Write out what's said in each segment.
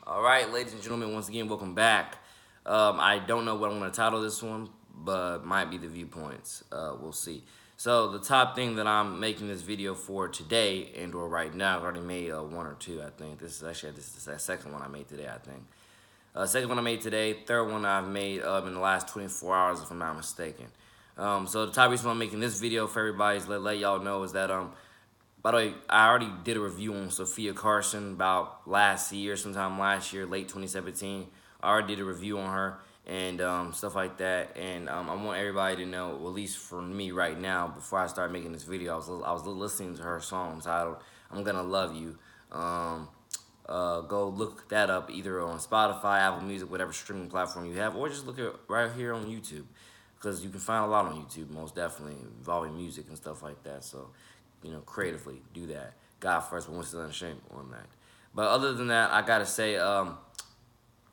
All right, ladies and gentlemen, once again, welcome back. I don't know what I'm going to title this one, but might be the viewpoints. We'll see. So the top thing that I'm making this video for today and or right now, I've already made one or two. I think this is the second one I made today. I think second one I made today, third one I've made in the last 24 hours, if I'm not mistaken. So the top reason why I'm making this video for everybody is let y'all know is that by the way, I already did a review on Sophia Carson about last year, sometime last year, late 2017. I already did a review on her and stuff like that. And I want everybody to know, well, at least for me right now, before I start making this video, I was listening to her song titled "I'm Gonna Love You." Go look that up either on Spotify, Apple Music, whatever streaming platform you have, or just look at right here on YouTube, because you can find a lot on YouTube, most definitely, involving music and stuff like that. So, creatively do that. God first, but once it's unashamed on that. But other than that, I gotta say, I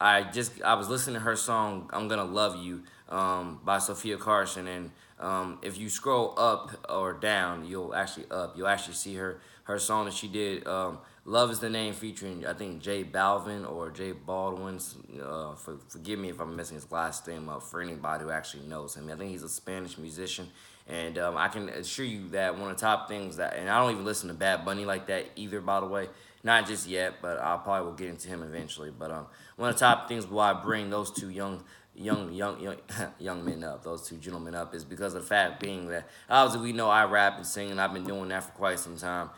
was listening to her song "I'm Gonna Love You" by Sophia Carson, and if you scroll up or down, you'll actually see her song that she did. "Love Is the Name" featuring I think J Balvin or J Baldwin. Forgive me if I'm messing his last name up for anybody who actually knows him. I think he's a Spanish musician, and I can assure you that one of the top things that, and I don't even listen to Bad Bunny like that either, by the way. Not just yet, but I probably will get into him eventually. But one of the top things why I bring those two young men up, those two gentlemen up, is because of the fact being that obviously we know I rap and sing, and I've been doing that for quite some time.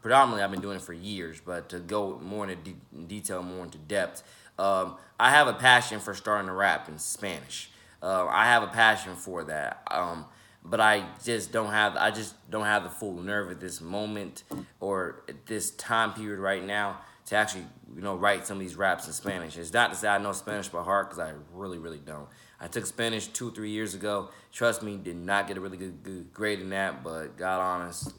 Predominantly I've been doing it for years, but to go more into detail, more into depth, I have a passion for starting to rap in Spanish. I have a passion for that. But I just don't have the full nerve at this moment or at this time period right now to actually write some of these raps in Spanish. It's not to say I know Spanish by heart, because I really don't. I took Spanish 2 or 3 years ago. Trust me, did not get a really good grade in that, but God honest,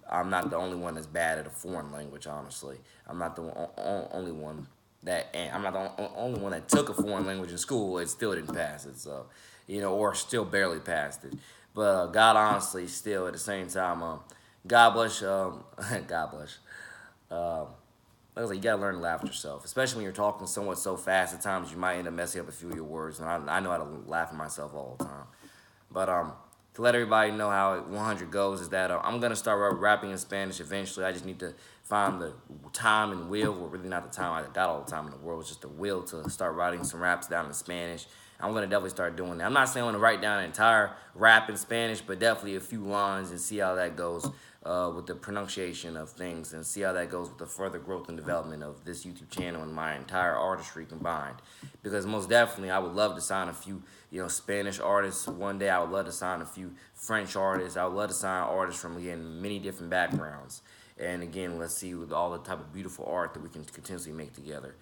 I'm not the only one that's bad at a foreign language. Honestly, I'm not the only one that, and I'm not the only one that took a foreign language in school and still didn't pass it. So, or still barely passed it. But God honestly, still at the same time, God bless, God bless. Like I said, you gotta learn to laugh at yourself, especially when you're talking somewhat so fast. At times, you might end up messing up a few of your words, and I know how to laugh at myself all the time. But to let everybody know how 100 goes is that I'm gonna start rapping in Spanish eventually. I just need to find the time and will, or really not the time. I got all the time in the world. It's just the will to start writing some raps down in Spanish. I'm gonna definitely start doing that. I'm not saying I'm gonna write down an entire rap in Spanish, but definitely a few lines and see how that goes with the pronunciation of things, and see how that goes with the further growth and development of this YouTube channel and my entire artistry combined. Because most definitely, I would love to sign a few, Spanish artists one day. I would love to sign a few French artists. I would love to sign artists from, again, many different backgrounds. And again, let's see with all the type of beautiful art that we can continuously make together.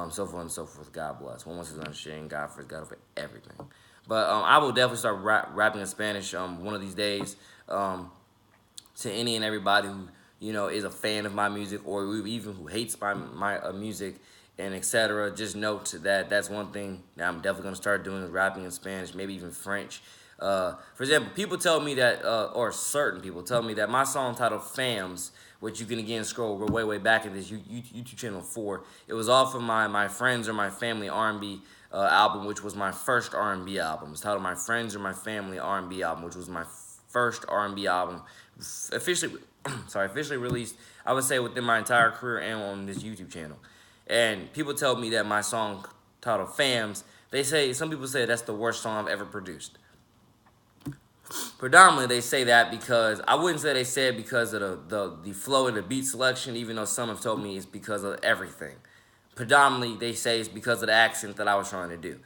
So forth and so forth. God bless. One wants to understand God first, God over everything. But I will definitely start rapping in Spanish one of these days. To any and everybody who is a fan of my music, or even who hates my music and etc. Just note that that's one thing that I'm definitely gonna start doing, is rapping in Spanish, maybe even French. For example, people tell me that, or certain people tell me that my song titled "Fams," which you can again scroll way back in this YouTube channel for, it was off of my Friends or My Family R&B album, which was my first R&B album. It's titled "My Friends or My Family R&B album," which was my first R&B album, officially released, I would say, within my entire career and on this YouTube channel. And people tell me that my song titled "Fams," some people say that's the worst song I've ever produced. Predominantly, they say that because, I wouldn't say they say it because of the flow and the beat selection, even though some have told me it's because of everything. Predominantly, they say it's because of the accent that I was trying to do.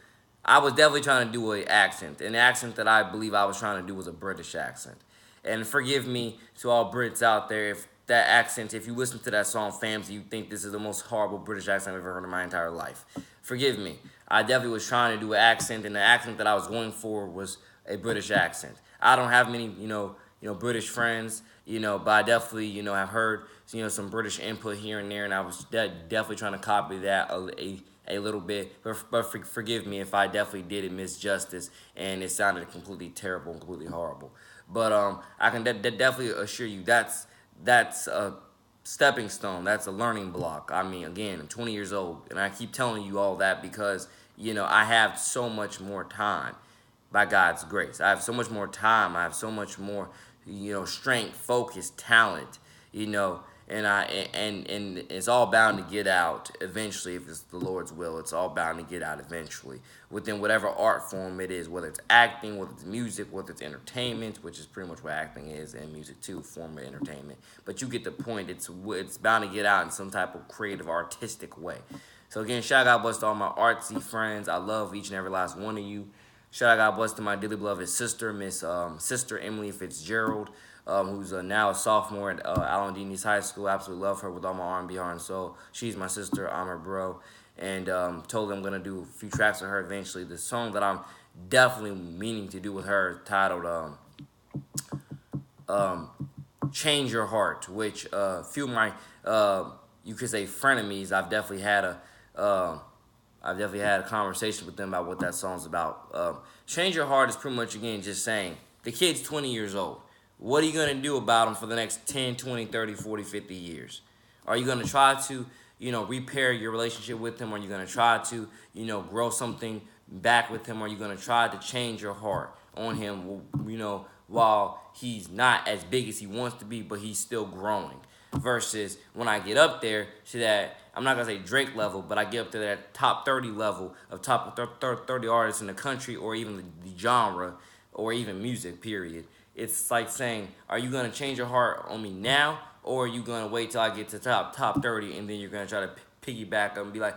I was definitely trying to do an accent, and the accent that I believe I was trying to do was a British accent. And forgive me to all Brits out there if that accent, if you listen to that song "Fams," you think this is the most horrible British accent I've ever heard in my entire life. Forgive me. I definitely was trying to do an accent, and the accent that I was going for was a British accent. I don't have many, British friends, but I definitely, have heard, some British input here and there, and I was definitely trying to copy that a little bit. But forgive me if I definitely did it misjustice, and it sounded completely terrible and completely horrible. But I can definitely assure you that's stepping stone. That's a learning block. I mean, again, I'm 20 years old, and I keep telling you all that because I have so much more time by God's grace. I have so much more time. I have so much more, strength, focus, talent. You know, and it's all bound to get out eventually if it's the Lord's will. It's all bound to get out eventually within whatever art form it is, whether it's acting, whether it's music, whether it's entertainment, which is pretty much what acting is, and music too, form of entertainment. But you get the point. It's bound to get out in some type of creative, artistic way. So again, shout out bless to all my artsy friends. I love each and every last one of you. Shout out God bless to my dearly beloved sister, Miss Sister Emily Fitzgerald, who's now a sophomore at Allen Dini's High School. Absolutely love her with all my R&B, heart, and soul. She's my sister. I'm her bro. And told her I'm going to do a few tracks with her eventually. The song that I'm definitely meaning to do with her is titled Change Your Heart, which few of my, you could say, frenemies, I've definitely had a conversation with them about what that song's about. Change Your Heart is pretty much, again, just saying, the kid's 20 years old. What are you going to do about him for the next 10, 20, 30, 40, 50 years? Are you going to try to, repair your relationship with him? Are you going to try to, grow something back with him? Are you going to try to change your heart on him, while he's not as big as he wants to be, but he's still growing? Versus when I get up there to that, I'm not going to say Drake level, but I get up to that top 30 level of top 30 artists in the country, or even the genre, or even music, period. It's like saying, are you going to change your heart on me now, or are you going to wait till I get to top 30 and then you're going to try to piggyback up and be like,